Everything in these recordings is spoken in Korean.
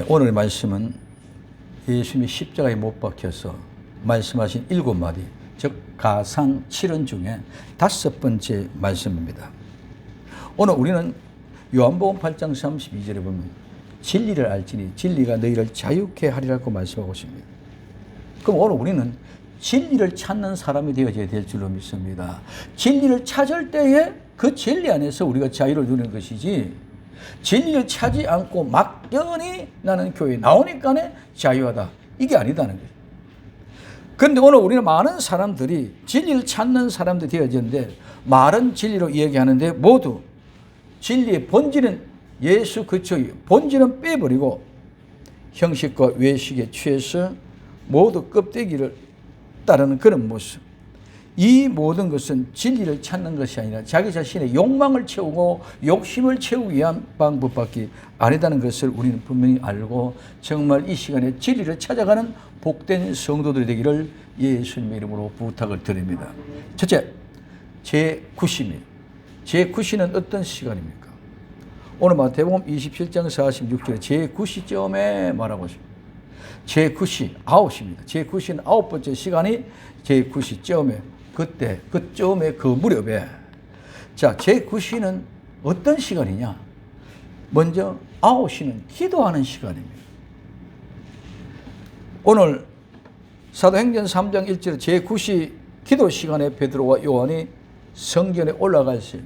오늘의 말씀은 예수님이 십자가에 못 박혀서 말씀하신 7마디, 즉 가상 7언 중에 5번째 말씀입니다. 오늘 우리는 요한복음 8장 32절에 보면 진리를 알지니 진리가 너희를 자유케 하리라고 말씀하고 있습니다. 그럼 오늘 우리는 진리를 찾는 사람이 되어져야 될 줄로 믿습니다. 진리를 찾을 때에 그 진리 안에서 우리가 자유를 누리는 것이지, 진리를 찾지 않고 막연히 나는 교회에 나오니까 자유하다, 이게 아니다는 거예요. 그런데 오늘 우리는 많은 사람들이 진리를 찾는 사람들이 되어졌는데, 말은 진리로 이야기하는데 모두 진리의 본질은 예수 그리스도의 본질은 빼버리고 형식과 외식에 취해서 모두 껍데기를 따르는 그런 모습. 이 모든 것은 진리를 찾는 것이 아니라 자기 자신의 욕망을 채우고 욕심을 채우기 위한 방법밖에 아니다는 것을 우리는 분명히 알고, 정말 이 시간에 진리를 찾아가는 복된 성도들이 되기를 예수님의 이름으로 부탁을 드립니다. 첫째, 제9시입니다. 제9시는 어떤 시간입니까? 오늘 마태복음 27장 46절에 제9시점에 말하고 있습니다. 제9시, 9시입니다. 제9시는 9번째 시간이 제9시점에, 그때, 그쯤에, 그 무렵에. 자, 제9시는 어떤 시간이냐? 먼저 9시는 기도하는 시간입니다. 오늘 사도행전 3장 1절에 제9시 기도 시간에 베드로와 요한이 성전에 올라갔어요.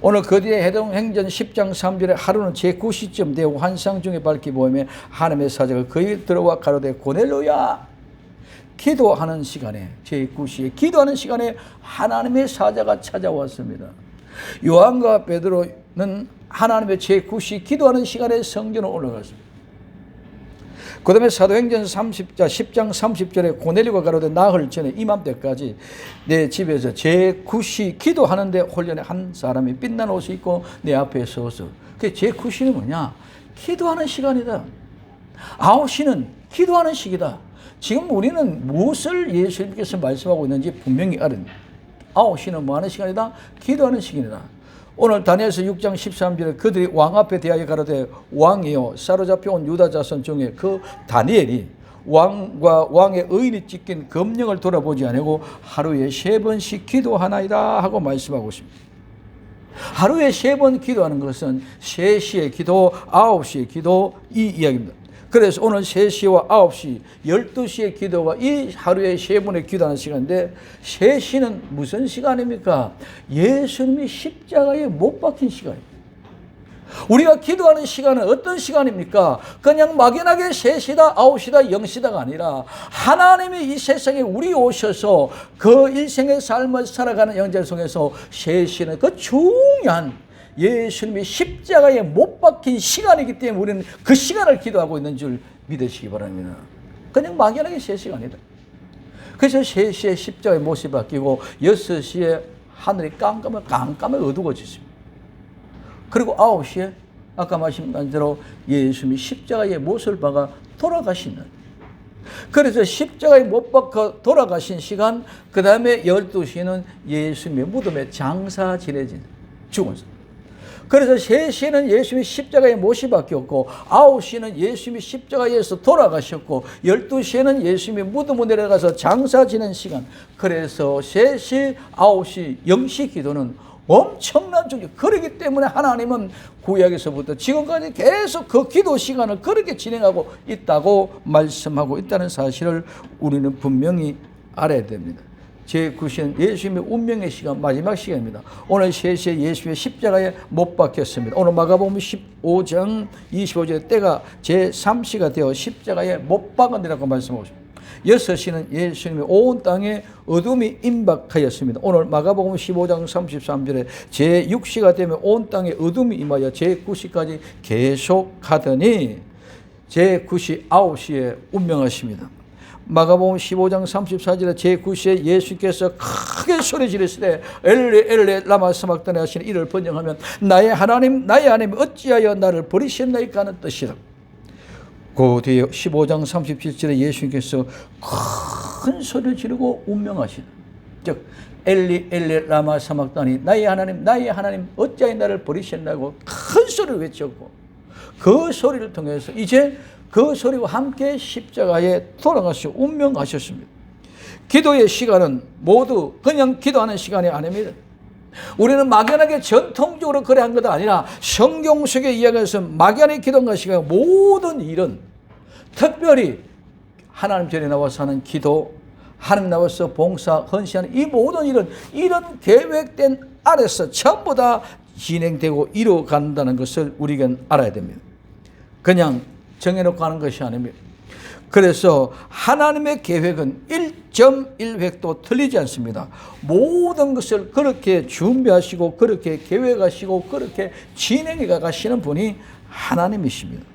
오늘 그 뒤에 사도행전 10장 3절에 하루는 제9시쯤 되고 환상 중에 밝히 보이며 하나님의 사자가 그에게 들어와 가로되 고넬료야. 기도하는 시간에, 제9시에 기도하는 시간에 하나님의 사자가 찾아왔습니다. 요한과 베드로는 하나님의 제9시 기도하는 시간에 성전에 올라갔습니다. 그 다음에 사도행전 10장 30절에 고넬료가 가로되 나흘 전에 이맘때까지 내 집에서 제9시 기도하는데 홀련에 한 사람이 빛난 옷이 입고 내 앞에 서서. 그 제9시는 뭐냐? 기도하는 시간이다. 9시는 기도하는 시기다. 지금 우리는 무엇을 예수님께서 말씀하고 있는지 분명히 알은. 9시는 뭐 하는 시간이다? 기도하는 시간이다. 오늘 다니엘서 6장 13절에 그들이 왕 앞에 대하여 가로되 왕이요 사로잡혀온 유다 자손 중에 그 다니엘이 왕과 왕의 의인이 찍힌 검령을 돌아보지 아니하고 하루에 3번씩 기도하나이다 하고 말씀하고 있습니다. 하루에 3번 기도하는 것은 3시의 기도, 9시의 기도, 이 이야기입니다. 그래서 오늘 3시와 9시, 12시의 기도가 이 하루에 3번의 기도하는 시간인데, 3시는 무슨 시간입니까? 예수님이 십자가에 못 박힌 시간입니다. 우리가 기도하는 시간은 어떤 시간입니까? 그냥 막연하게 3시다, 9시다, 0시다가 아니라 하나님이 이 세상에 우리 오셔서 그 일생의 삶을 살아가는 영절 속에서 3시는 그 중요한 예수님이 십자가에 못 박힌 시간이기 때문에 우리는 그 시간을 기도하고 있는 줄 믿으시기 바랍니다. 그냥 막연하게 3시간이다. 그래서 3시에 십자가에 못이 박히고 6시에 하늘이 깜깜하게 어두워졌습니다. 그리고 9시에 아까 말씀한 대로 예수님이 십자가에 못을 박아 돌아가신 날. 그래서 십자가에 못 박아 돌아가신 시간, 그 다음에 12시는 예수님의 무덤에 장사 지내진 죽었습니다. 그래서 3시는 예수님이 십자가에 못이 박혔고, 9시는 예수님이 십자가에서 돌아가셨고, 12시에는 예수님이 무덤으로 내려가서 장사 지낸 시간. 그래서 3시, 9시, 0시 기도는 엄청난 중요. 그렇기 때문에 하나님은 구약에서부터 지금까지 계속 그 기도 시간을 그렇게 진행하고 있다고 말씀하고 있다는 사실을 우리는 분명히 알아야 됩니다. 제9시는 예수님의 운명의 시간, 마지막 시간입니다. 오늘 3시에 예수님의 십자가에 못 박혔습니다. 오늘 마가복음 15장 25절에 때가 제3시가 되어 십자가에 못 박은이라고 말씀하고 있습니다. 6시는 예수님의 온 땅에 어둠이 임박하였습니다. 오늘 마가복음 15장 33절에 제6시가 되면 온 땅에 어둠이 임하여 제9시까지 계속하더니 제9시 9시에 운명하십니다. 마가복음 15장 34절에 제9시에 예수께서 크게 소리 지르시되 엘레 엘레 라마 사박다니 하시는 이를 번역하면 나의 하나님 어찌하여 나를 버리셨나이까 하는 뜻이라. 그 뒤에 15장 37절에 예수님께서 큰 소리를 지르고 운명하시다. 즉 엘리 엘레 라마 사박다니 나의 하나님 어찌하여 나를 버리셨나고 큰 소리를 외쳤고, 그 소리를 통해서 이제 그 소리와 함께 십자가에 돌아가시고 운명하셨습니다. 기도의 시간은 모두 그냥 기도하는 시간이 아닙니다. 우리는 막연하게 전통적으로 그래 한 것도 아니라 성경 속의 이야기에서 막연히 기도한 시간 모든 일은 특별히 하나님 전에 나와서 하는 기도, 하나님 나와서 봉사, 헌신하는 이 모든 일은 이런 계획된 아래서 전부 다 진행되고 이루어간다는 것을 우리가 알아야 됩니다. 그냥 정해놓고 하는 것이 아닙니다. 그래서 하나님의 계획은 1.1획도 틀리지 않습니다. 모든 것을 그렇게 준비하시고 그렇게 계획하시고 그렇게 진행해 가시는 분이 하나님이십니다.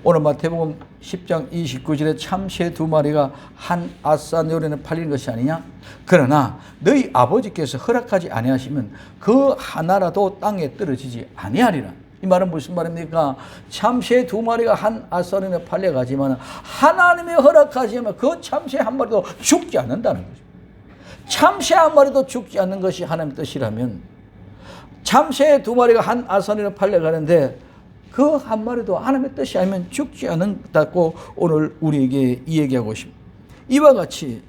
오늘 마태복음 10장 29절에 참새 2마리가 한 아산 요리에 팔린 것이 아니냐? 그러나 너희 아버지께서 허락하지 아니하시면 그 하나라도 땅에 떨어지지 아니하리라. 이 말은 무슨 말입니까? 참새 2마리가 한 아산에 팔려가지만 하나님의 허락하시면 그 참새 한 마리도 죽지 않는다는 거죠. 참새 한 마리도 죽지 않는 것이 하나님의 뜻이라면 참새 2마리가 한 아산에 팔려가는데 그 한 마리도 하나님의 뜻이 아니면 죽지 않는다고 오늘 우리에게 이야기하고 있습니다. 이와 같이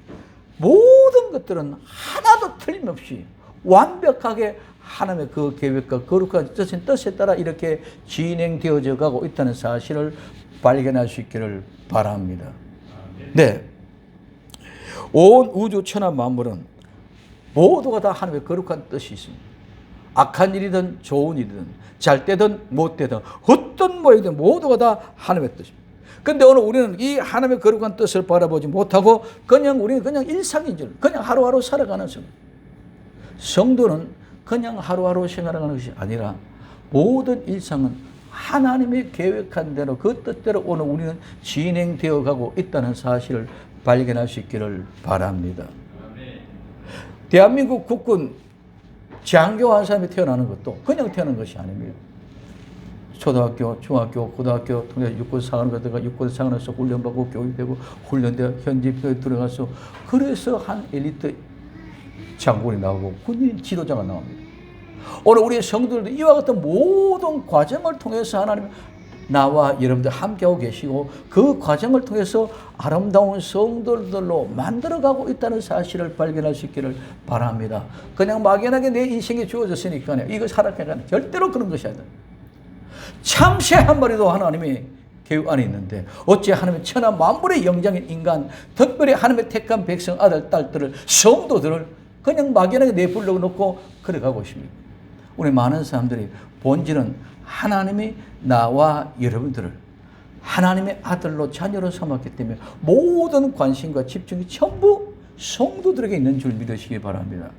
모든 것들은 하나도 틀림없이 완벽하게 하나님의 그 계획과 거룩한 뜻에 따라 이렇게 진행되어져 가고 있다는 사실을 발견할 수 있기를 바랍니다. 네, 온 우주 천하 만물은 모두가 다 하나님의 거룩한 뜻이 있습니다. 악한 일이든 좋은 일이든 잘 되든 못 되든 어떤 모양이든 모두가 다 하나님의 뜻입니다. 그런데 오늘 우리는 이 하나님의 거룩한 뜻을 바라보지 못하고 우리는 그냥 일상인 줄, 그냥 하루하루 살아가는 성도. 성도는 그냥 하루하루 생활하는 것이 아니라 모든 일상은 하나님이 계획한 대로 그 뜻대로 오늘 우리는 진행되어 가고 있다는 사실을 발견할 수 있기를 바랍니다. 대한민국 국군 장교한 사람이 태어나는 것도 그냥 태어난 것이 아닙니다. 초등학교, 중학교, 고등학교 통해서 육군사관을 가다가 육군사관에서 훈련받고 교육되고 훈련되어 현지표에 들어가서 그래서 한 엘리트 장군이 나오고 군인 지도자가 나옵니다. 오늘 우리 성도들도 이와 같은 모든 과정을 통해서 하나님 나와 여러분들 함께하고 계시고 그 과정을 통해서 아름다운 성도들로 만들어가고 있다는 사실을 발견할 수 있기를 바랍니다. 그냥 막연하게 내 인생이 주어졌으니까 이거 살아가는 절대로 그런 것이 아니다. 참새 한 마리도 하나님의 계획 안에 있는데 어찌 하나님의 천하 만물의 영장인 인간, 특별히 하나님의 택한 백성 아들, 딸들을, 성도들을 그냥 막연하게 내불러 놓고 그래가고 있습니다. 우리 많은 사람들이 본질은 하나님이 나와 여러분들을 하나님의 아들로 자녀로 삼았기 때문에 모든 관심과 집중이 전부 성도들에게 있는 줄 믿으시기 바랍니다.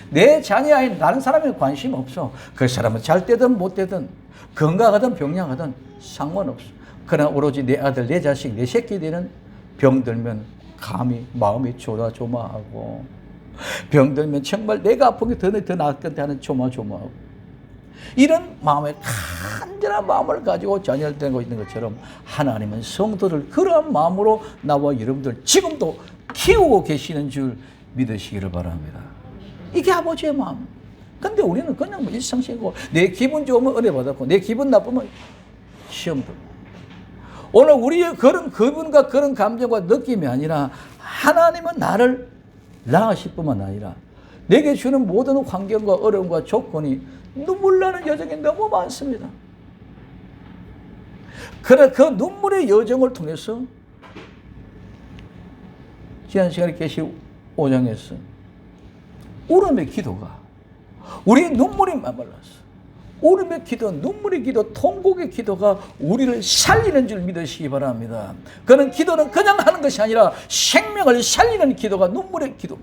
내 자녀 아닌 다른 사람에 관심 없어. 그 사람은 잘 되든 못 되든 건강하든 병량하든 상관없어. 그러나 오로지 내 아들, 내 자식, 내 새끼들은 병들면 감히 마음이 조마조마하고 병들면 정말 내가 아픈 게 더 나을 건데 하는 조마조마하고 이런 마음에 간절한 마음을 가지고 자녀를 되고 있는 것처럼 하나님은 성도를 그러한 마음으로 나와 여러분들 지금도 키우고 계시는 줄 믿으시기를 바랍니다. 이게 아버지의 마음. 근데 우리는 그냥 일상식이고 내 기분 좋으면 은혜 받았고 내 기분 나쁘면 시험 들고 오늘 우리의 그런 기분과 그런 감정과 느낌이 아니라 하나님은 나를 낳으실 뿐만 아니라 내게 주는 모든 환경과 어려움과 조건이 눈물 나는 여정이 너무 많습니다. 그러나 그 눈물의 여정을 통해서 지난 시간에 계시 5장에서 울음의 기도가 우리의 눈물이 메말랐어. 울음의 기도, 눈물의 기도, 통곡의 기도가 우리를 살리는 줄 믿으시기 바랍니다. 그는 기도는 그냥 하는 것이 아니라 생명을 살리는 기도가 눈물의 기도.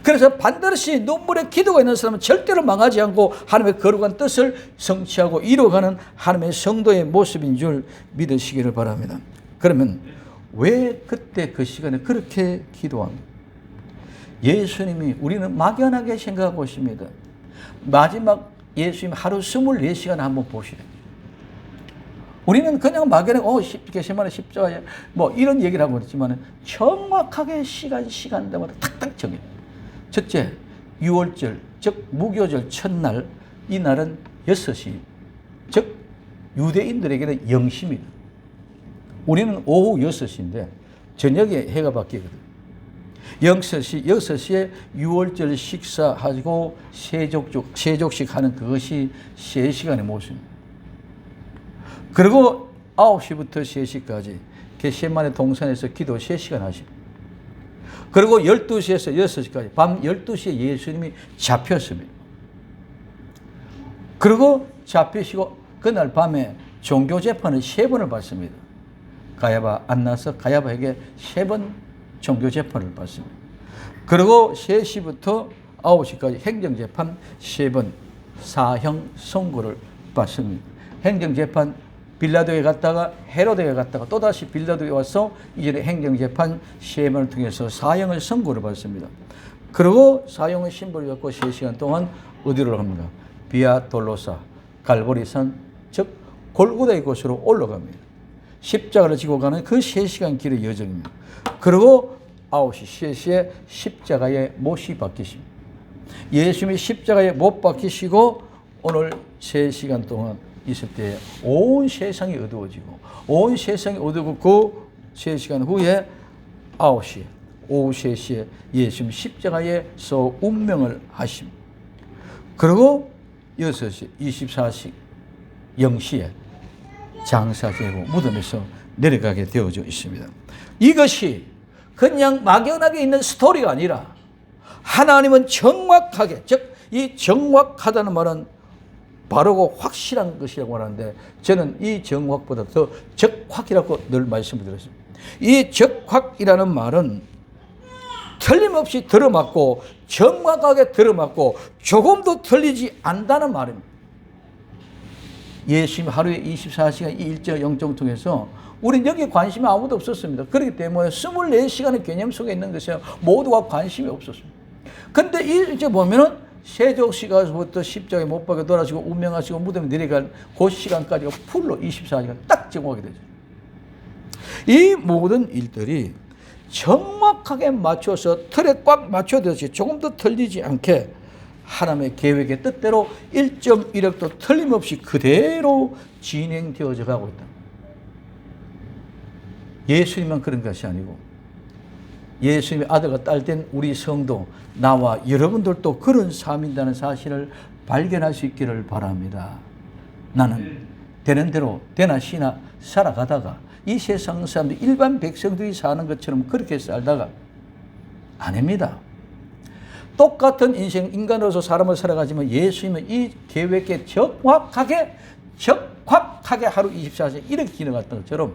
그래서 반드시 눈물의 기도가 있는 사람은 절대로 망하지 않고 하나님의 거룩한 뜻을 성취하고 이루어가는 하나님의 성도의 모습인 줄 믿으시기를 바랍니다. 그러면 왜 그때 그 시간에 그렇게 기도합니까? 예수님이 우리는 막연하게 생각하고 있습니다. 마지막 예수님 하루 24시간 한번 보시래. 우리는 그냥 막연하게 게세마네 십자가에 뭐 이런 얘기를 하고 있지만 정확하게 시간대마다 탁탁 정해요. 첫째, 6월절, 즉 무교절 첫날, 이 날은 6시, 즉 유대인들에게는 0시입니다. 우리는 오후 6시인데 저녁에 해가 바뀌거든. 6시에 유월절 식사하고 세족식 하는 그것이 3시간의 모습입니다. 그리고 9시부터 3시까지 겟세마네 동산에서 기도 3시간 하십니다. 그리고 12시에서 6시까지 밤 12시에 예수님이 잡혔습니다. 그리고 잡히시고 그날 밤에 종교 재판을 3번을 받습니다. 가야바 안나서 가야바에게 3번 종교 재판을 받습니다. 그리고 3시부터 9시까지 행정재판 3번 사형 선고를 받습니다. 행정재판 빌라도에 갔다가 헤로데에 갔다가 또다시 빌라도에 와서 이전에 행정재판 3번을 통해서 사형을 선고를 받습니다. 그리고 사형의 심벌을 받고 3시간 동안 어디로 갑니까? 비아 돌로사 갈보리산 즉 골고다의 곳으로 올라갑니다. 십자가를 지고 가는 그 3시간 길의 여정입니다. 그리고 9시 3시에 십자가에 못이 박히십니다. 예수님이 십자가에 못 박히시고 오늘 3시간 동안 있을 때 온 세상이 어두워지고 온 세상이 어두워 그 3시간 후에 9시에 오후 3시에 예수님 십자가에서 운명을 하십니다. 그리고 6시 24시 0시에 장사되고 무덤에서 내려가게 되어져 있습니다. 이것이 그냥 막연하게 있는 스토리가 아니라 하나님은 정확하게, 즉 이 정확하다는 말은 바르고 확실한 것이라고 하는데 저는 이 정확보다 더 적확이라고 늘 말씀을 드렸습니다. 이 적확이라는 말은 틀림없이 들어맞고 정확하게 들어맞고 조금도 틀리지 않다는 말입니다. 예수님 하루에 24시간 이 일정 영정 통해서 우리는 여기에 관심이 아무도 없었습니다. 그렇기 때문에 24시간의 개념 속에 있는 것에 모두가 관심이 없었습니다. 근데 이제 보면은 세족시가부터 십자가에 못 박혀 돌아가시고 운명하시고 무덤에 내려간 그 시간까지가 풀로 24시간 딱 정확하게 되죠. 이 모든 일들이 정확하게 맞춰서 틀에 꽉 맞춰듯이 조금도 틀리지 않게 하나님의 계획의 뜻대로 1.1억도 틀림없이 그대로 진행되어져 가고 있다. 예수님만 그런 것이 아니고 예수님의 아들과 딸된 우리 성도 나와 여러분들도 그런 삶인다는 사실을 발견할 수 있기를 바랍니다. 나는 되는 대로 되나 쉬나 살아가다가 이 세상 사람들 일반 백성들이 사는 것처럼 그렇게 살다가 아닙니다. 똑같은 인생 인간으로서 사람을 살아가지만 예수님은 이 계획에 정확하게 하루 24시간 이렇게 지나갔던 것처럼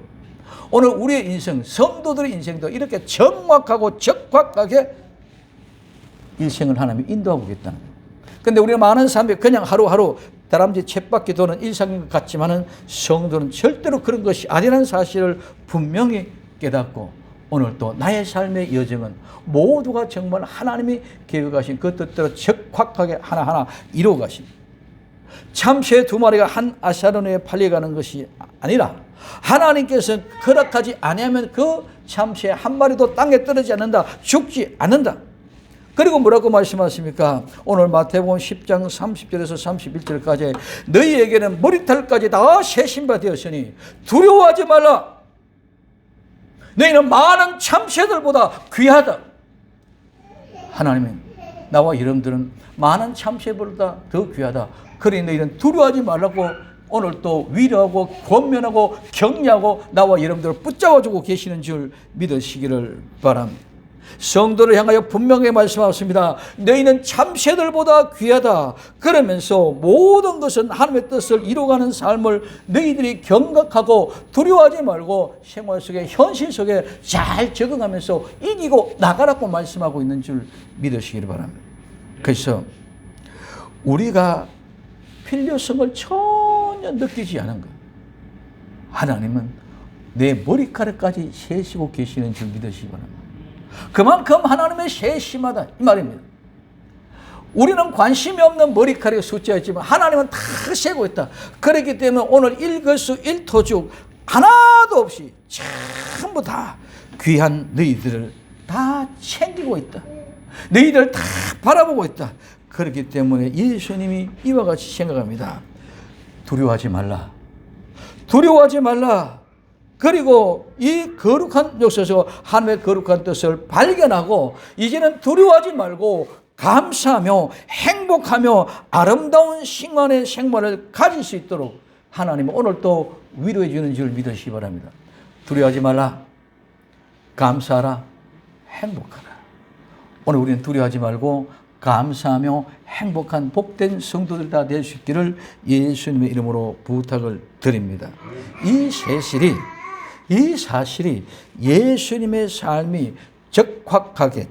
오늘 우리의 인생, 성도들의 인생도 이렇게 정확하고 적확하게 일생을 하나님이 인도하고 있다는 거예요. 그런데 우리가 많은 사람들이 그냥 하루하루 다람쥐 쳇바퀴 도는 일상인 것 같지만은 성도는 절대로 그런 것이 아니라는 사실을 분명히 깨닫고 오늘 또 나의 삶의 여정은 모두가 정말 하나님이 계획하신 그 뜻대로 적확하게 하나하나 이루어 가십니다. 참새 2마리가 한 아사르노에 팔려가는 것이 아니라 하나님께서 허락하지 아니하면 그 참새 1마리도 땅에 떨어지지 않는다. 죽지 않는다. 그리고 뭐라고 말씀하십니까? 오늘 마태복음 10장 30절에서 31절까지 너희에게는 머리털까지 다 세신바 되었으니 두려워하지 말라. 너희는 많은 참새들보다 귀하다. 하나님은 나와 여러분들은 많은 참새보다 더 귀하다. 그러니 너희는 두려워하지 말라고 오늘 또 위로하고 권면하고 격려하고 나와 여러분들을 붙잡아주고 계시는 줄 믿으시기를 바랍니다. 성도를 향하여 분명히 말씀하셨습니다. 너희는 참새들보다 귀하다. 그러면서 모든 것은 하나님의 뜻을 이루어가는 삶을 너희들이 경각하고 두려워하지 말고 생활 속에 현실 속에 잘 적응하면서 이기고 나가라고 말씀하고 있는 줄 믿으시기를 바랍니다. 그래서 우리가 필요성을 전혀 느끼지 않은 것. 하나님은 내 머리카락까지 세시고 계시는 줄 믿으시기 바랍니다. 그만큼 하나님의 세심하다 이 말입니다. 우리는 관심이 없는 머리카락의 숫자였지만 하나님은 다 세고 있다. 그렇기 때문에 오늘 일거수일투족 하나도 없이 전부 다 귀한 너희들을 다 챙기고 있다. 너희들을 다 바라보고 있다. 그렇기 때문에 예수님이 이와 같이 생각합니다. 두려워하지 말라. 두려워하지 말라. 그리고 이 거룩한 역사에서 하나님의 거룩한 뜻을 발견하고 이제는 두려워하지 말고 감사하며 행복하며 아름다운 신간의 생활을 가질 수 있도록 하나님은 오늘 또 위로해 주는 줄 믿으시기 바랍니다. 두려워하지 말라. 감사하라. 행복하라. 오늘 우리는 두려워하지 말고 감사하며 행복한 복된 성도들 다 될 수 있기를 예수님의 이름으로 부탁을 드립니다. 이 사실이 예수님의 삶이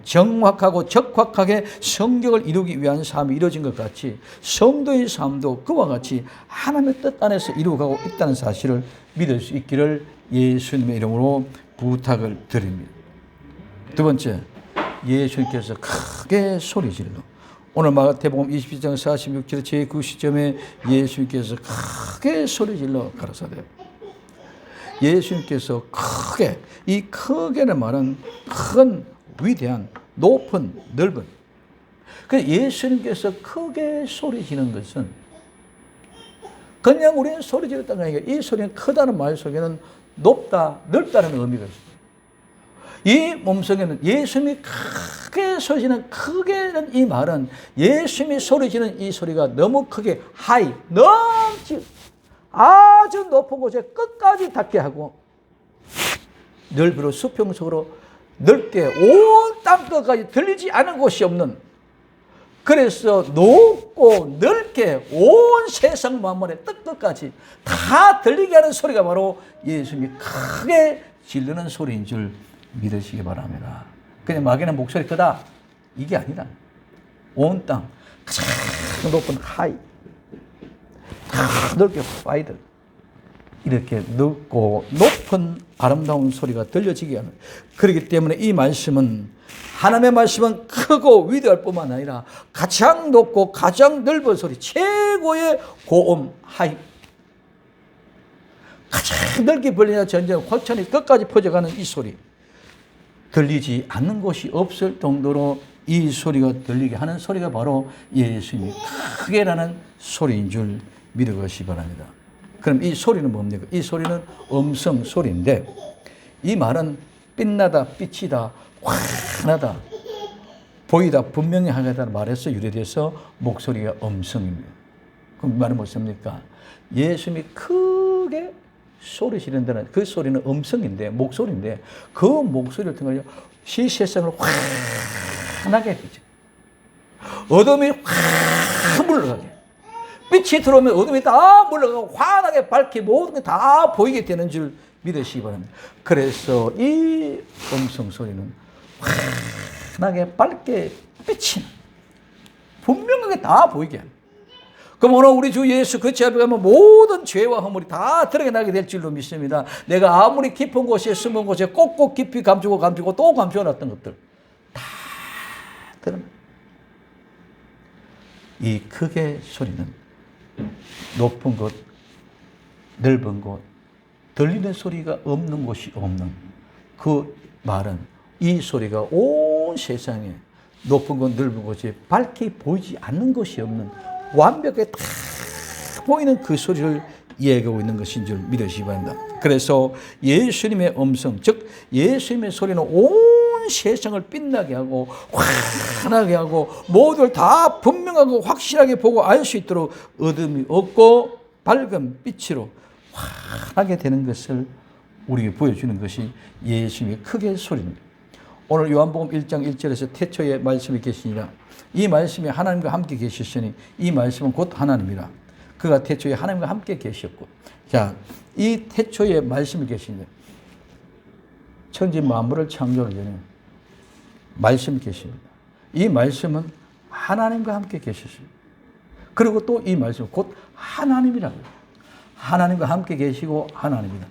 정확하고 적확하게 성경을 이루기 위한 삶이 이루어진 것 같이 성도의 삶도 그와 같이 하나님의 뜻 안에서 이루어가고 있다는 사실을 믿을 수 있기를 예수님의 이름으로 부탁을 드립니다. 두 번째, 예수님께서 크게 소리질러. 오늘 마태복음 27장 46절 제9 시점에 예수님께서 크게 소리질러 가라사대. 예수님께서 크게, 이 크게는 말은 큰, 위대한, 높은, 넓은. 그래서 예수님께서 크게 소리 지르는 것은 그냥 우리는 소리 지르다는 게 아니라 이 소리는 크다는 말 속에는 높다, 넓다는 의미가 있습니다. 이 몸속에는 예수님이 크게 소리 지르는 크게는 이 말은 예수님이 소리 지르는 이 소리가 너무 크게 하이, 넘치 아주 높은 곳에 끝까지 닿게 하고 넓이로 수평적으로 넓게 온 땅끝까지 들리지 않은 곳이 없는, 그래서 높고 넓게 온 세상 만물의 끝끝까지 다 들리게 하는 소리가 바로 예수님이 크게 지르는 소리인 줄 믿으시기 바랍니다. 그냥 막연한 목소리 크다 이게 아니라 온 땅 가장 높은 하이, 넓게 와이드, 이렇게 넓고 높은 아름다운 소리가 들려지게 하는. 그렇기 때문에 이 말씀은, 하나님의 말씀은 크고 위대할 뿐만 아니라 가장 높고 가장 넓은 소리, 최고의 고음 하이, 가장 넓게 벌리나 전쟁 확천이 끝까지 퍼져가는 이 소리, 들리지 않는 곳이 없을 정도로 이 소리가 들리게 하는 소리가 바로 예수님이 크게라는 소리인 줄 믿으시기 바랍니다. 그럼 이 소리는 뭡니까? 이 소리는 음성 소리인데, 이 말은 빛나다, 빛이다, 환하다, 보이다, 분명히 하다는 말에서 유래돼서 목소리가 음성입니다. 그럼 이 말은 무엇입니까? 예수님이 크게 소리 지른다는 그 소리는 음성인데, 목소리인데, 그 목소리를 통해 이 세상을 환하게 해주죠. 어둠이 확 물러가게. 빛이 들어오면 어둠이 다 물러가고 환하게 밝게 모든 게 다 보이게 되는 줄 믿으시기 바랍니다. 그래서 이 음성 소리는 환하게 밝게 빛이 분명하게 다 보이게 합니다. 그럼 오늘 우리 주 예수 그 앞에 가면 모든 죄와 허물이 다 드러나게 될 줄로 믿습니다. 내가 아무리 깊은 곳에 숨은 곳에 꼭꼭 깊이 감추고 또 감춰놨던 것들 다 드러납니다. 이 크게 소리는 높은 곳, 넓은 곳, 들리는 소리가 없는 곳이 없는, 그 말은 이 소리가 온 세상에 높은 곳, 넓은 곳이 밝게 보이지 않는 것이 없는, 완벽하게 다 보이는 그 소리를 이야기하고 있는 것인 줄 믿으시기 바랍니다. 그래서 예수님의 음성, 즉 예수님의 소리는 온 세상을 빛나게 하고 환하게 하고 모두를 다 분명하고 확실하게 보고 알 수 있도록 어둠이 없고 밝은 빛으로 환하게 되는 것을 우리에게 보여주는 것이 예수님의 크게 소리입니다. 오늘 요한복음 1장 1절에서 태초에 말씀이 계시니라. 이 말씀이 하나님과 함께 계셨으니 이 말씀은 곧 하나님이라. 그가 태초에 하나님과 함께 계셨고, 자, 이 태초에 말씀이 계시니라. 천지 만물을 창조하기 전에 말씀이 계십니다. 이 말씀은 하나님과 함께 계셨습니다. 그리고 또 이 말씀은 곧 하나님이라고요. 하나님과 함께 계시고 하나님이다.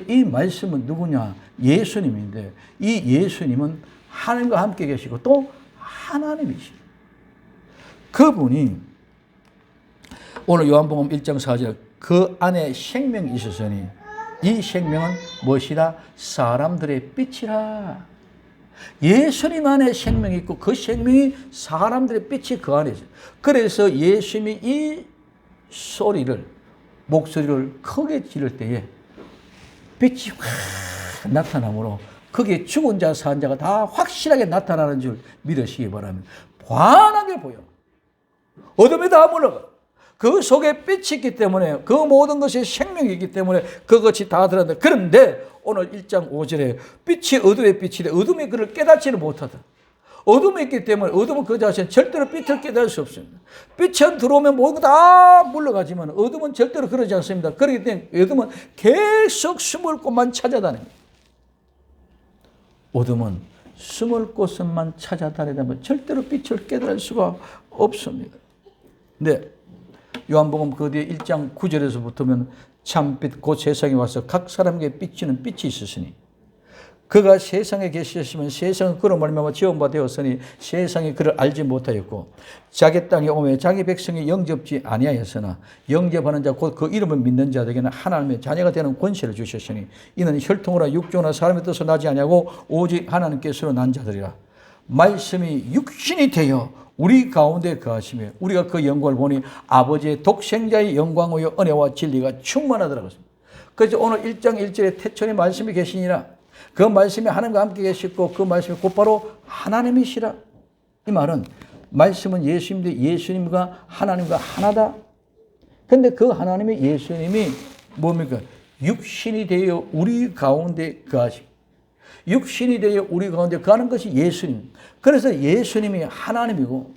이 말씀은 누구냐? 예수님인데 이 예수님은 하나님과 함께 계시고 또 하나님이십니다. 그분이 오늘 요한복음 1장 4절 그 안에 생명이 있으니 이 생명은 무엇이라? 사람들의 빛이라. 예수님 안에 생명이 있고 그 생명이 사람들의 빛이 그 안에 있어요. 그래서 예수님이 이 소리를, 목소리를 크게 지를 때에 빛이 확 나타나므로 거기에 죽은 자, 산 자가 다 확실하게 나타나는 줄 믿으시기 바랍니다. 환하게 보여. 어둠이 다 물러가. 그 속에 빛이 있기 때문에 그 모든 것이 생명이 있기 때문에 그것이 다 드러난다. 그런데 오늘 1장 5절에 빛이 어둠의 빛이래. 어둠이 그를 깨닫지를 못하다. 어둠이 있기 때문에 어둠은 그 자신 절대로 빛을 깨달을 수 없습니다. 빛은 들어오면 모든 거 다 물러가지만 어둠은 절대로 그러지 않습니다. 그렇기 때문에 어둠은 계속 숨을 곳만 찾아다닙니다. 어둠은 숨을 곳만 찾아다니다면 절대로 빛을 깨달을 수가 없습니다. 네. 요한복음 그 뒤에 1장 9절에서부터면 참빛 곧 세상에 와서 각 사람에게 비치는 빛이 있으시니 그가 세상에 계셨으면 세상은 그로 말미암아 지은 바 되었으니 세상이 그를 알지 못하였고 자기 땅에 오매 자기 백성이 영접지 아니하였으나 영접하는 자 곧 그 이름을 믿는 자들에게는 하나님의 자녀가 되는 권세를 주셨으니 이는 혈통으로 육종이나 사람의 뜻으로 나지 아니하고 오직 하나님께서로 난 자들이라. 말씀이 육신이 되어 우리 가운데 거하시며 우리가 그 영광을 보니 아버지의 독생자의 영광의 은혜와 진리가 충만하더라고요. 그래서 오늘 1장 1절에 태초에 말씀이 계시니라. 그 말씀이 하나님과 함께 계시고 그 말씀이 곧바로 하나님이시라. 이 말은 말씀은 예수님인데 예수님과 하나님과 하나다. 그런데 그 하나님의 예수님이 뭡니까? 육신이 되어 우리 가운데 거하시고 육신이 되어 우리 가운데 거하는 것이 예수님. 그래서 예수님이 하나님이고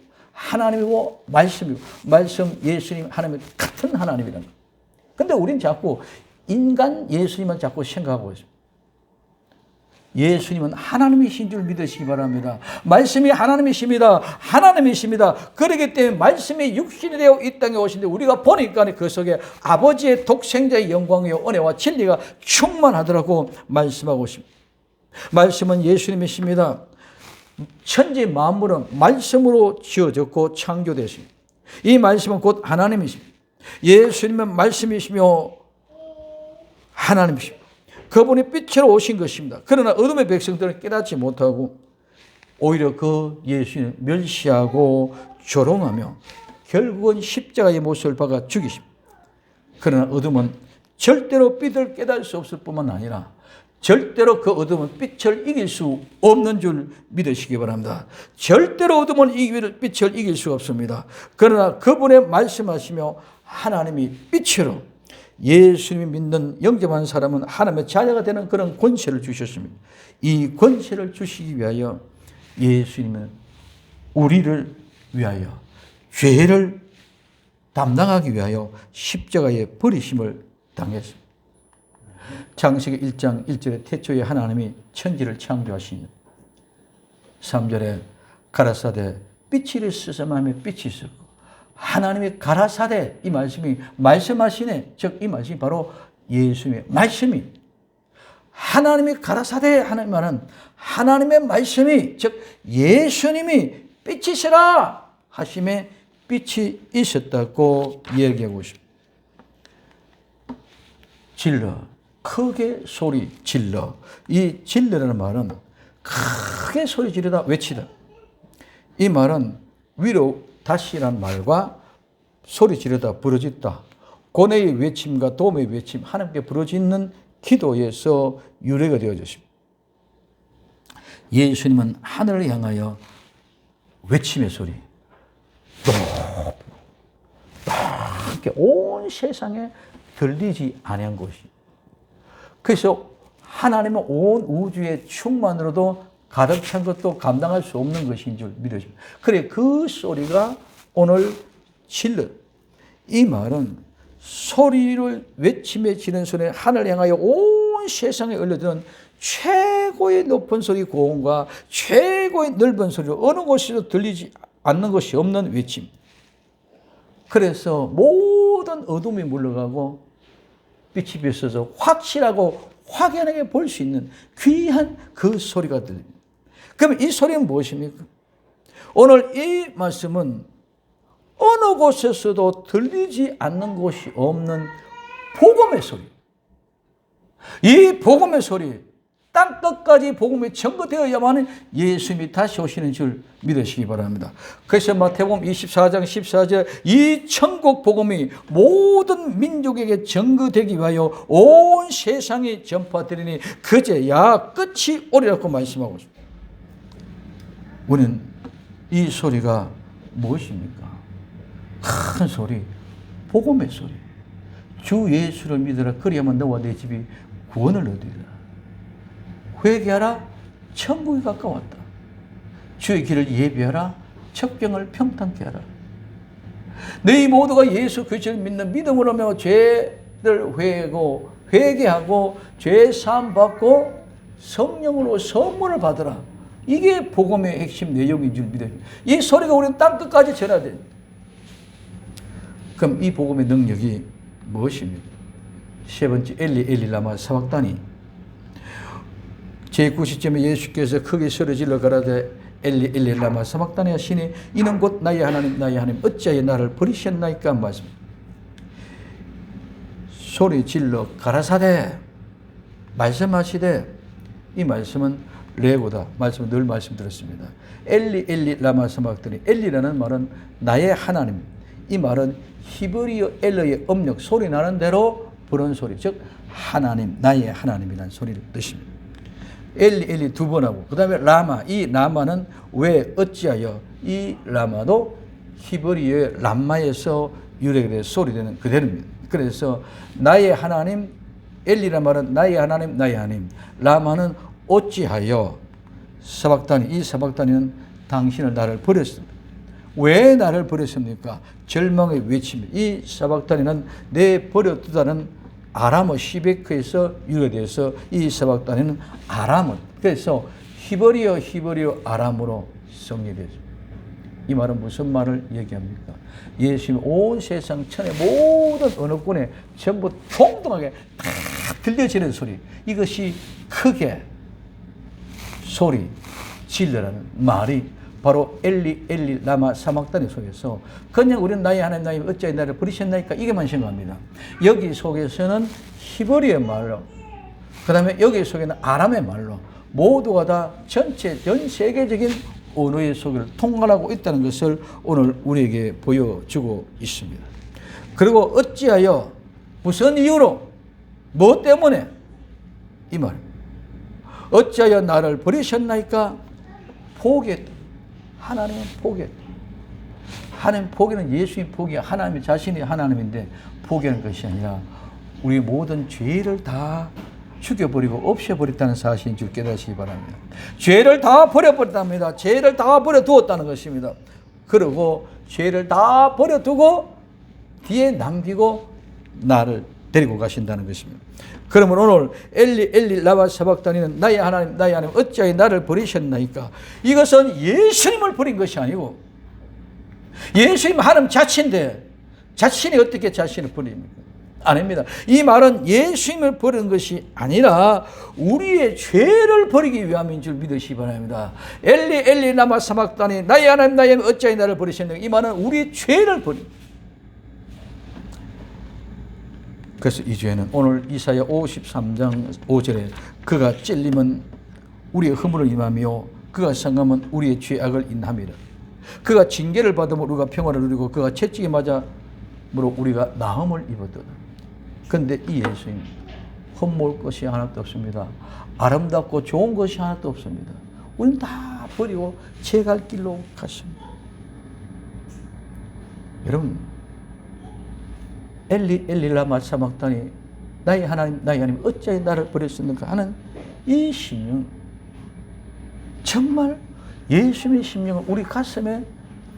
말씀이고 말씀 예수님 하나님 같은 하나님이라는 거예요. 그런데 우리는 자꾸 인간 예수님만 자꾸 생각하고 있습니다. 예수님은 하나님이신 줄 믿으시기 바랍니다. 말씀이 하나님이십니다. 하나님이십니다. 그렇기 때문에 말씀이 육신이 되어 이 땅에 오신데 우리가 보니까 그 속에 아버지의 독생자의 영광의 은혜와 진리가 충만하더라고 말씀하고 있습니다. 말씀은 예수님이십니다. 천지 만물은 말씀으로 지어졌고 창조되십니다. 이 말씀은 곧 하나님이십니다. 예수님은 말씀이시며 하나님이십니다. 그분이 빛으로 오신 것입니다. 그러나 어둠의 백성들은 깨닫지 못하고 오히려 그 예수님을 멸시하고 조롱하며 결국은 십자가의 못을 박아 죽이십니다. 그러나 어둠은 절대로 빛을 깨달을 수 없을 뿐만 아니라 절대로 그 어둠은 빛을 이길 수 없는 줄 믿으시기 바랍니다. 절대로 어둠은 빛을 이길 수 없습니다. 그러나 그분의 말씀하시며 하나님이 빛으로 예수님이 믿는 영접한 사람은 하나님의 자녀가 되는 그런 권세를 주셨습니다. 이 권세를 주시기 위하여 예수님은 우리를 위하여 죄를 담당하기 위하여 십자가에 버리심을 당했습니다. 창세기 1장 1절에 태초에 하나님이 천지를 창조하시니 3절에 가라사대 빛이 있으서마며 빛이 있었고 하나님이 가라사대 이 말씀이 말씀하시네. 즉 이 말씀이 바로 예수님의 말씀이 하나님이 가라사대 하는 말은 하나님의 말씀이 즉 예수님이 빛이시라 하심에 빛이 있었다고 얘기하고 있습니다. 질러 크게 소리 질러. 이 질러라는 말은 크게 소리 지르다 외치다. 이 말은 위로 다시란 말과 소리 지르다 부르짖다. 고뇌의 외침과 도움의 외침 하나님께 부르짖는 기도에서 유래가 되어졌습니다. 예수님은 하늘을 향하여 외침의 소리 이렇게 온 세상에 들리지 아니한 것이. 그래서 하나님은 온 우주의 충만으로도 가득 찬 것도 감당할 수 없는 것인 줄 믿으십니다. 그래 그 소리가 오늘 질러. 이 말은 소리를 외침에 지는 소리는 하늘을 향하여 온 세상에 흘러드는 최고의 높은 소리 고음과 최고의 넓은 소리로 어느 곳에도 들리지 않는 것이 없는 외침. 그래서 모든 어둠이 물러가고 빛이 비춰서 확실하고 확연하게 볼 수 있는 귀한 그 소리가 들립니다. 그럼 이 소리는 무엇입니까? 오늘 이 말씀은 어느 곳에서도 들리지 않는 곳이 없는 복음의 소리. 이 복음의 소리, 땅 끝까지 복음이 전거되어야만 예수님이 다시 오시는 줄 믿으시기 바랍니다. 그래서 마태복음 24장 14절 이 천국 복음이 모든 민족에게 전거되기 위하여 온 세상에 전파되리니 그제야 끝이 오리라고 말씀하고 있습니다. 우리는 이 소리가 무엇입니까? 큰 소리, 복음의 소리. 주 예수를 믿으라. 그리하면 너와 내 집이 구원을 얻으리라. 회개하라. 천국이 가까웠다. 주의 길을 예비하라. 척병을 평탄케 하라. 너희 모두가 예수 그리스도를 믿는 믿음으로 하며 죄를 회개하고 죄 사함 받고 성령으로 선물을 받으라. 이게 복음의 핵심 내용인 줄 믿어요. 이 소리가 우리는 땅끝까지 전해야 됩니다. 그럼 이 복음의 능력이 무엇입니까? 세 번째, 엘리 라마 사박다니. 제9시점에 예수께서 크게 소리질러 가라되 엘리 라마 사박다니 하시니 이는 곧 나의 하나님 나의 하나님 어찌하여 나를 버리셨나이까 말씀. 소리질러 가라사대 말씀하시되 이 말씀은 레고다. 말씀을 늘 말씀드렸습니다. 엘리 라마 사박다니. 엘리라는 말은 나의 하나님. 이 말은 히브리어 엘러의 음력 소리 나는 대로 부른 소리, 즉 하나님, 나의 하나님이라는 소리를 뜻입니다. 엘리 두 번 하고 그 다음에 라마. 이 라마는 왜 어찌하여. 이 라마도 히브리어의 람마에서 유래가 소리되는 그대로입니다. 그래서 나의 하나님, 엘리라 말은 나의 하나님 나의 하나님, 라마는 어찌하여. 사박다니. 이 사박다니는 당신을 나를 버렸습니다. 왜 나를 버렸습니까? 절망의 외침입니다. 이 사박다니는 내 버려두다는 아람어 시베크에서 유래돼서 이 사박다니는 아람어. 그래서 히브리어 아람어로 성립되었습니다. 이 말은 무슨 말을 얘기합니까? 예수님 온 세상 천의 모든 언어권에 전부 동동하게 다 들려지는 소리. 이것이 크게 소리 질러라는 말이 바로 엘리 라마 사박다니 속에서 그냥 우리는 나의 하나님 나의 어찌하여 나를 버리셨나이까 이게만 생각합니다. 여기 속에서는 히브리어 말로 그 다음에 여기 속에는 아람의 말로 모두가 다 전체 전 세계적인 언어의 속을 통달하고 있다는 것을 오늘 우리에게 보여주고 있습니다. 그리고 어찌하여 무슨 이유로 뭐 때문에 이 말 어찌하여 나를 버리셨나이까 포기했다. 하나님은 포기했다. 하나님 포기는 예수의 포기야. 하나님이 자신이 하나님인데 포기하는 것이 아니라 우리 모든 죄를 다 죽여버리고 없애버렸다는 사실인 줄 깨닫시기 바랍니다. 죄를 다 버려버렸답니다. 죄를 다 버려두었다는 것입니다. 그리고 죄를 다 버려두고 뒤에 남기고 나를 데리고 가신다는 것입니다. 그러면 오늘 엘리 라마 사박다니는 나의 하나님 어찌하여 나를 버리셨나이까. 이것은 예수님을 버린 것이 아니고 예수님 하나님 자체인데 자신이 어떻게 자신을 버립니까? 아닙니다. 이 말은 예수님을 버린 것이 아니라 우리의 죄를 버리기 위함인 줄 믿으시기 바랍니다. 엘리 라마 사박다니 나의 하나님 어찌하여 나를 버리셨나이까. 이 말은 우리의 죄를 버립니다. 그래서 이 죄는 오늘 이사야 53장 5절에 그가 찔림은 우리의 허물을 임하며 그가 상함은 우리의 죄악을 인함이라. 그가 징계를 받음으로 우리가 평화를 누리고 그가 채찍에 맞음으로 우리가 나음을 입었도다. 그런데 이 예수님 헛모을 것이 하나도 없습니다. 아름답고 좋은 것이 하나도 없습니다. 우리는 다 버리고 제 갈 길로 갔습니다. 여러분 엘리 라마 사박다니 나의 하나님 어찌하여 나를 버렸습니까 하는 이 심령, 정말 예수님의 심령을 우리 가슴에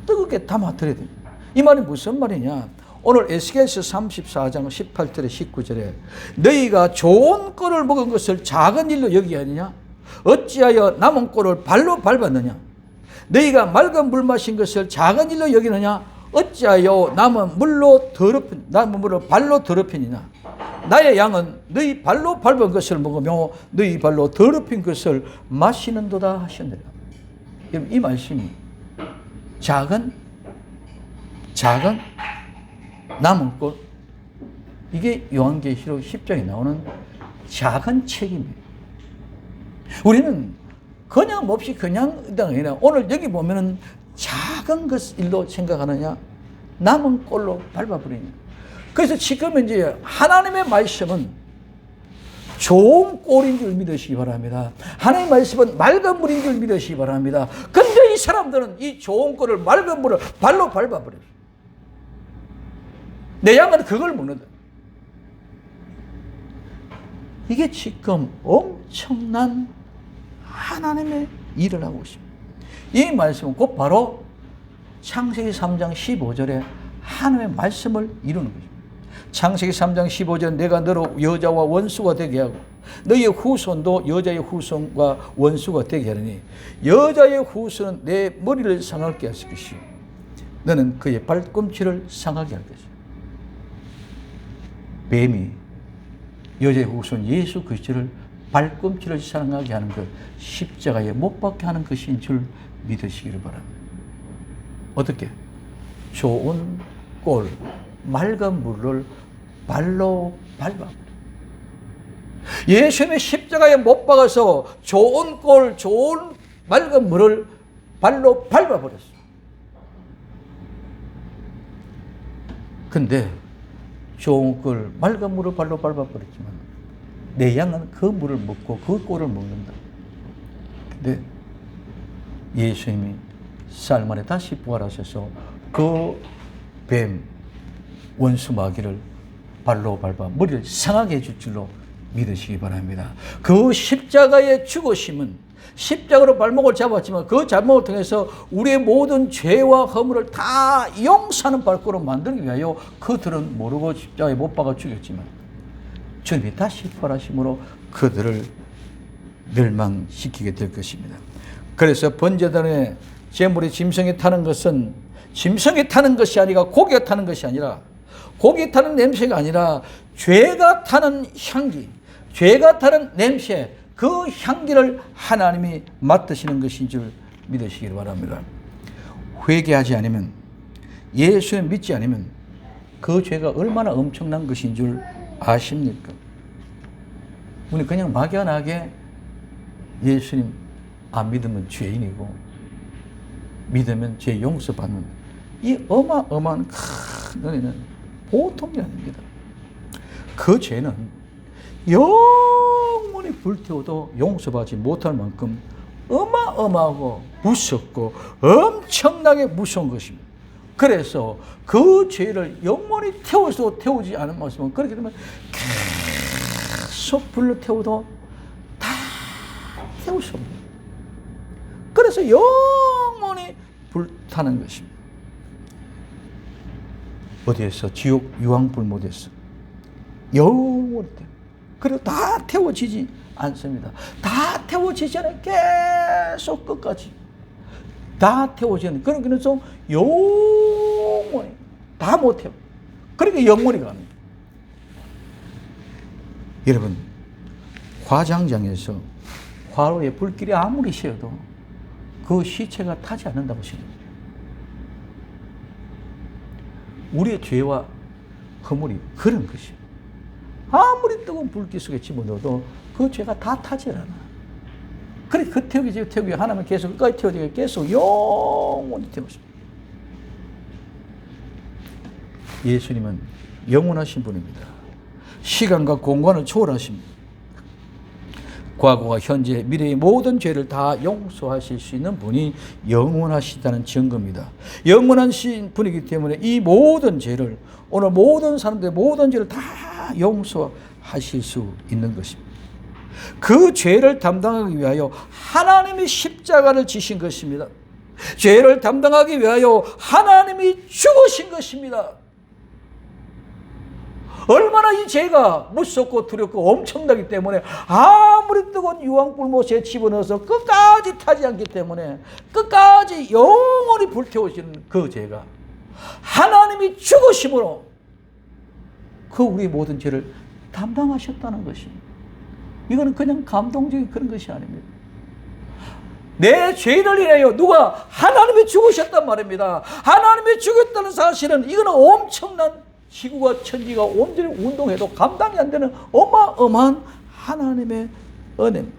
뜨겁게 담아들여야 됩니다. 이 말이 무슨 말이냐. 오늘 에스겔서 34장 18절에 19절에 너희가 좋은 꼴을 먹은 것을 작은 일로 여기느냐 어찌하여 남은 꼴을 발로 밟았느냐 너희가 맑은 물 마신 것을 작은 일로 여기느냐 어찌하여 남은 물로 발로 더럽히느냐. 나의 양은 너희 발로 밟은 것을 먹으며 너희 발로 더럽힌 것을 마시는도다 하셨느니라. 여러분 이 말씀이 작은 남은 것 이게 요한계시록 10장에 나오는 작은 책임이에요. 우리는 그냥 몹시 그냥 오늘 여기 보면은 작은 것 일로 생각하느냐, 남은 꼴로 밟아버리냐. 그래서 지금 이제 하나님의 말씀은 좋은 꼴인 줄 믿으시기 바랍니다. 하나님의 말씀은 맑은 물인 줄 믿으시기 바랍니다. 근데 이 사람들은 이 좋은 꼴을, 맑은 물을 발로 밟아버려요. 내 양은 그걸 묻는다. 이게 지금 엄청난 하나님의 일을 하고 있습니다. 이 말씀은 곧 바로 창세기 3장 15절에 하나님의 말씀을 이루는 거죠. 창세기 3장 15절 내가 너로 여자와 원수가 되게 하고 너희의 후손도 여자의 후손과 원수가 되게 하리니 여자의 후손은 내 머리를 상하게 할 것이요 너는 그의 발꿈치를 상하게 할 것이요. 뱀이 여자의 후손 예수 그리스도를 발꿈치를 상하게 하는 것, 십자가에 못 박게 하는 것인 줄 믿으시기를 바랍니다. 어떻게? 좋은 꼴, 맑은 물을 발로 밟아버려. 예수님의 십자가에 못 박아서 좋은 꼴, 좋은 맑은 물을 발로 밟아버렸어. 근데 좋은 꼴, 맑은 물을 발로 밟아버렸지만 내 양은 그 물을 먹고 그 꼴을 먹는다. 근데 예수님이 쌀 만에 다시 부활하셔서 그 뱀, 원수 마귀를 발로 밟아 머리를 상하게 해줄 줄로 믿으시기 바랍니다. 그 십자가의 죽으심은 십자가로 발목을 잡았지만 그 발목을 통해서 우리의 모든 죄와 허물을 다 용서하는 발걸음으로 만들기 위하여 그들은 모르고 십자가에 못 박아 죽였지만 주님이 다시 부활하심으로 그들을 멸망시키게 될 것입니다. 그래서 번제단의 제물이 짐승에 타는 것은 짐승이 타는 것이 아니라 고기가 타는 것이 아니라 고기 타는 냄새가 아니라 죄가 타는 향기, 죄가 타는 냄새, 그 향기를 하나님이 맡으시는 것인 줄 믿으시길 바랍니다. 회개하지 않으면, 예수를 믿지 않으면 그 죄가 얼마나 엄청난 것인 줄 아십니까? 우리 그냥 막연하게 예수님 안 믿으면 죄인이고 믿으면 죄 용서받는 이 어마어마한 큰 은혜는 보통이 아닙니다. 그 죄는 영원히 불태워도 용서받지 못할 만큼 어마어마하고 무섭고 엄청나게 무서운 것입니다. 그래서 그 죄를 영원히 태워서 태우지 않은 말씀은 그렇게 되면 계속 불로 태워도 다 태울 수 없는, 그래서 영원히 불타는 것입니다. 어디에서? 지옥 유황불못에서 영원히 태워. 그리고 다 태워지지 않습니다. 다 태워지지 않아요. 계속 끝까지 다 태워지지 않아요. 그래서 영원히 다 못 태워. 그러니까 영원히 가는. 여러분, 화장장에서 화로에 불길이 아무리 씌어도 그 시체가 타지 않는다고 생각합니다. 우리의 죄와 허물이 그런 것이에요. 아무리 뜨거운 불길 속에 집어넣어도 그 죄가 다 타지 않아. 그래, 그 태우기 하나면 계속 끝까지 태우기 계속 영원히 태우십니다. 예수님은 영원하신 분입니다. 시간과 공간을 초월하십니다. 과거와 현재, 미래의 모든 죄를 다 용서하실 수 있는 분이 영원하시다는 증거입니다. 영원하신 분이기 때문에 이 모든 죄를, 오늘 모든 사람들의 모든 죄를 다 용서하실 수 있는 것입니다. 그 죄를 담당하기 위하여 하나님이 십자가를 지신 것입니다. 죄를 담당하기 위하여 하나님이 죽으신 것입니다. 얼마나 이 죄가 무섭고 두렵고 엄청나기 때문에 아무리 뜨거운 유황불못에 집어넣어서 끝까지 타지 않기 때문에 끝까지 영원히 불태워지는 그 죄가 하나님이 죽으심으로 그 우리 모든 죄를 담당하셨다는 것입니다. 이거는 그냥 감동적인 그런 것이 아닙니다. 내 죄를 인하여 누가 하나님이 죽으셨단 말입니다. 하나님이 죽였다는 사실은 이거는 엄청난, 지구와 천지가 온전히 운동해도 감당이 안 되는 어마어마한 하나님의 은혜입니다.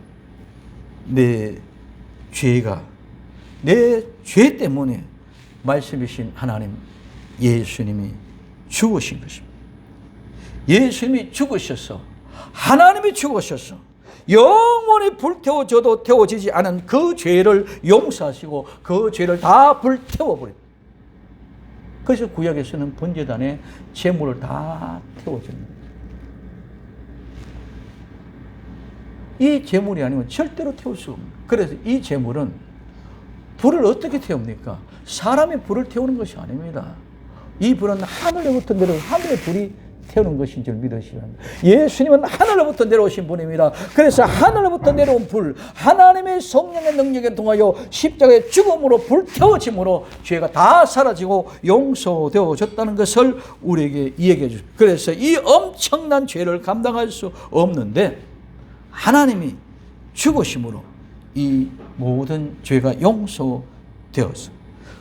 내 죄가, 내 죄 때문에 말씀이신 하나님 예수님이 죽으신 것입니다. 예수님이 죽으셔서, 하나님이 죽으셔서 영원히 불태워져도 태워지지 않은 그 죄를 용서하시고 그 죄를 다 불태워버립니다. 그래서 구약에서는 번제단에 제물을 다 태워줍니다. 이 제물이 아니면 절대로 태울 수 없습니다. 그래서 이 제물은 불을 어떻게 태웁니까? 사람이 불을 태우는 것이 아닙니다. 이 불은 하늘로부터 내려온 하늘의 불이 태우는 것인 줄 믿으시라 합니다. 예수님은 하늘로부터 내려오신 분입니다. 그래서 하늘로부터 내려온 불, 하나님의 성령의 능력에 통하여 십자가의 죽음으로 불태워짐으로 죄가 다 사라지고 용서되어졌다는 것을 우리에게 이야기해 주십니다. 그래서 이 엄청난 죄를 감당할 수 없는데 하나님이 죽으심으로 이 모든 죄가 용서되었어.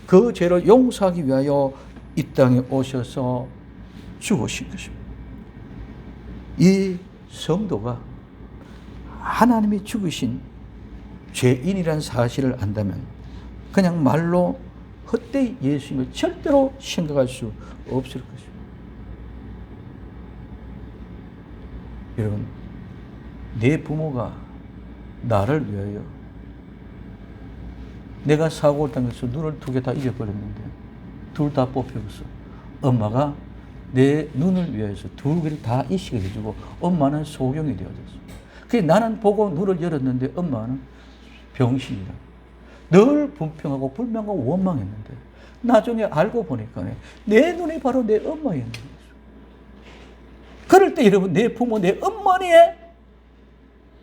그 죄를 용서하기 위하여 이 땅에 오셔서 죽으신 것입니다. 이 성도가 하나님이 죽으신 죄인이라는 사실을 안다면 그냥 말로 헛되이 예수님을 절대로 생각할 수 없을 것입니다. 여러분, 내 부모가 나를 위하여, 내가 사고를 당해서 눈을 2개 다 잃어버렸는데 둘 다 뽑혀서 엄마가 내 눈을 위해서 2개를 다 이식을 해주고 엄마는 소경이 되어졌어. 그래서 나는 보고 눈을 열었는데 엄마는 병신이라. 늘 불평하고 불만하고 원망했는데 나중에 알고 보니까 내 눈이 바로 내 엄마였는 거죠. 그럴 때 여러분, 내 부모, 내 어머니의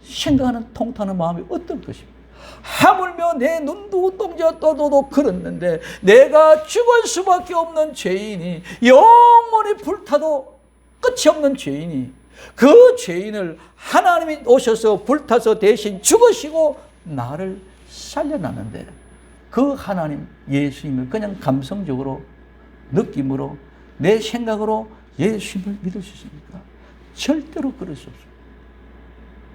생각하는 통탄한 마음이 어떨 것입니까? 하물며 내 눈도 운동자 떠도도 그랬는데 내가 죽을 수밖에 없는 죄인이, 영원히 불타도 끝이 없는 죄인이, 그 죄인을 하나님이 오셔서 불타서 대신 죽으시고 나를 살려놨는데 그 하나님 예수님을 그냥 감성적으로, 느낌으로, 내 생각으로 예수님을 믿을 수 있습니까? 절대로 그럴 수 없습니다.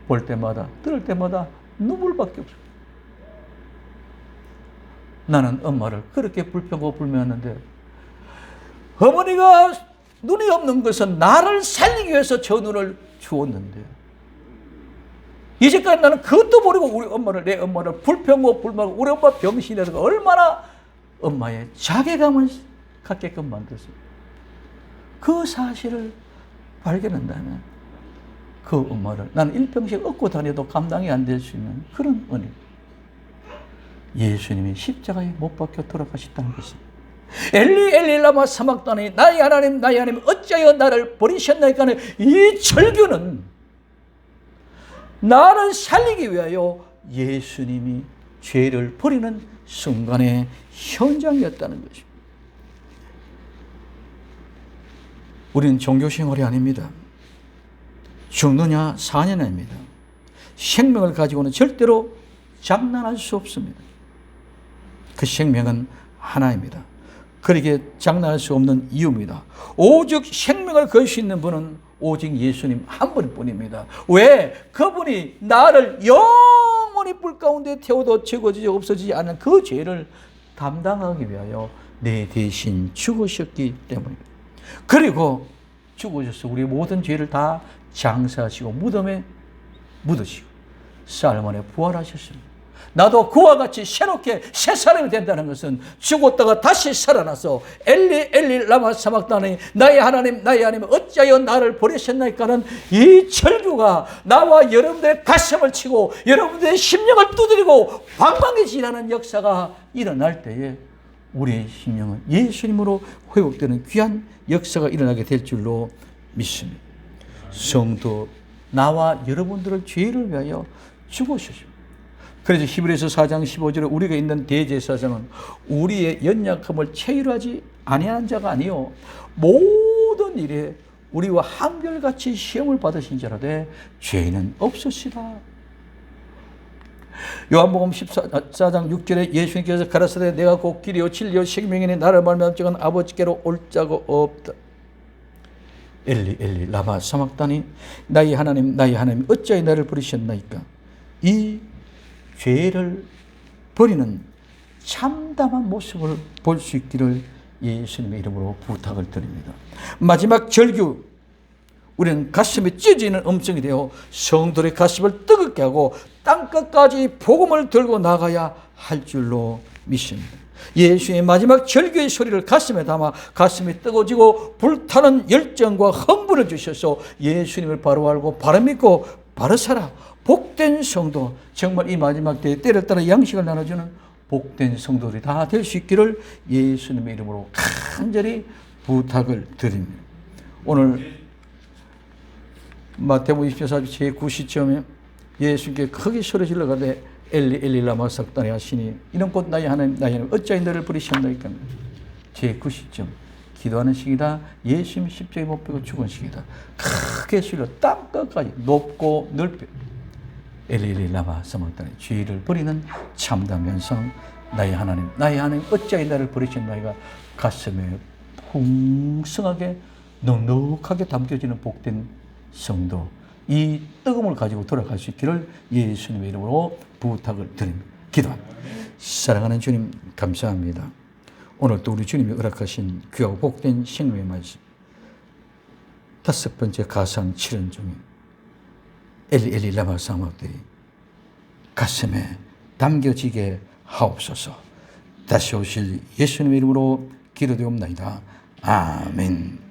볼 때마다, 들을 때마다 눈물밖에 없습니다. 나는 엄마를 그렇게 불평하고 불매하는데 어머니가 눈이 없는 것은 나를 살리기 위해서 저 눈을 주었는데 이제까지 나는 그것도 모르고 우리 엄마를, 내 엄마를 불평하고 불매하고 우리 엄마 병신이라서 얼마나 엄마의 자괴감을 갖게끔 만들었습니다. 그 사실을 발견한다면 그 엄마를 나는 일평생 업고 다녀도 감당이 안 될 수 있는 그런 은혜. 예수님이 십자가에 못 박혀 돌아가셨다는 것입니다. 엘리 엘리 라마 사막다니 나의 하나님 나의 하나님 어찌하여 나를 버리셨나이까 하는 이 절규는 나를 살리기 위하여 예수님이 죄를 버리는 순간의 현장이었다는 것입니다. 우리는 종교생활이 아닙니다. 죽느냐 사느냐입니다. 생명을 가지고는 절대로 장난할 수 없습니다. 그 생명은 하나입니다. 그렇게 장난할 수 없는 이유입니다. 오직 생명을 걸 수 있는 분은 오직 예수님 한 분뿐입니다. 왜? 그분이 나를 영원히 불 가운데 태워도 적어지지 없어지지 않은 그 죄를 담당하기 위하여 내 대신 죽으셨기 때문입니다. 그리고 죽으셔서 우리 모든 죄를 다 장사하시고 무덤에 묻으시고 사흘 만에 부활하셨습니다. 나도 그와 같이 새롭게 새 사람이 된다는 것은 죽었다가 다시 살아나서 엘리 엘리 라마 사막다니 나의 하나님 나의 하나님 어찌하여 나를 버리셨나이까 하는 이 절규가 나와 여러분들의 가슴을 치고 여러분들의 심령을 두드리고 방방해지라는 역사가 일어날 때에 우리의 심령은 예수님으로 회복되는 귀한 역사가 일어나게 될 줄로 믿습니다. 성도 나와 여러분들의 죄를 위하여 죽으셨습니다. 그래서 히브리서 4장 15절에 우리가 있는 대제사장은 우리의 연약함을 체휼하지 아니한 자가 아니요 모든 일에 우리와 한결같이 시험을 받으신 자라되 죄는 없으시다. 요한복음 14장 6절에 예수님께서 가라사대 내가 곧 길이요 진리요 생명이니 나를 말미암아 찍은 아버지께로 올 자가 없다. 엘리 엘리 라마 사막다니 나의 하나님 나의 하나님 어찌하여 나를 버리셨나이까. 이 죄를 버리는 참담한 모습을 볼 수 있기를 예수님의 이름으로 부탁을 드립니다. 마지막 절규, 우리는 가슴에 찢어지는 음성이 되어 성도의 가슴을 뜨겁게 하고 땅끝까지 복음을 들고 나가야 할 줄로 믿습니다. 예수의 마지막 절규의 소리를 가슴에 담아 가슴이 뜨거워지고 불타는 열정과 흥분을 주셔서 예수님을 바로 알고 바로 믿고 바로 살아 복된 성도, 정말 이 마지막 때에 때를 따라 양식을 나눠주는 복된 성도들이 다 될 수 있기를 예수님의 이름으로 간절히 부탁을 드립니다. 오늘 마태복음 24장 제9시점에 예수님께 크게 소리 질러가되 엘리 엘리 라마 삭다니 하시니 이는 곧 나의 하나님 나의 하나님 어찌하여 너를 버리셨나이까. 제9시점 기도하는 시기다. 예수님 십자가에 못 박혀 죽은 시기다. 크게 소리로 땅끝까지 높고 넓게 엘리 엘리 라마 삭다니 죄를 버리는 참담 현상 나의 하나님 어찌하여 나를 버리셨나이가 가슴에 풍성하게 넉넉하게 담겨지는 복된 성도, 이 뜨거움을 가지고 돌아갈 수 있기를 예수님의 이름으로 부탁을 드립니다. 기도합니다. 사랑하는 주님 감사합니다. 오늘 또 우리 주님이 허락하신 귀하고 복된 생명의 말씀, 5번째 가상 7연 중에 엘리 엘리 라마 삭다니 가슴에 담겨지게 하옵소서. 다시 오실 예수님의 이름으로 기도되옵나이다. 아멘.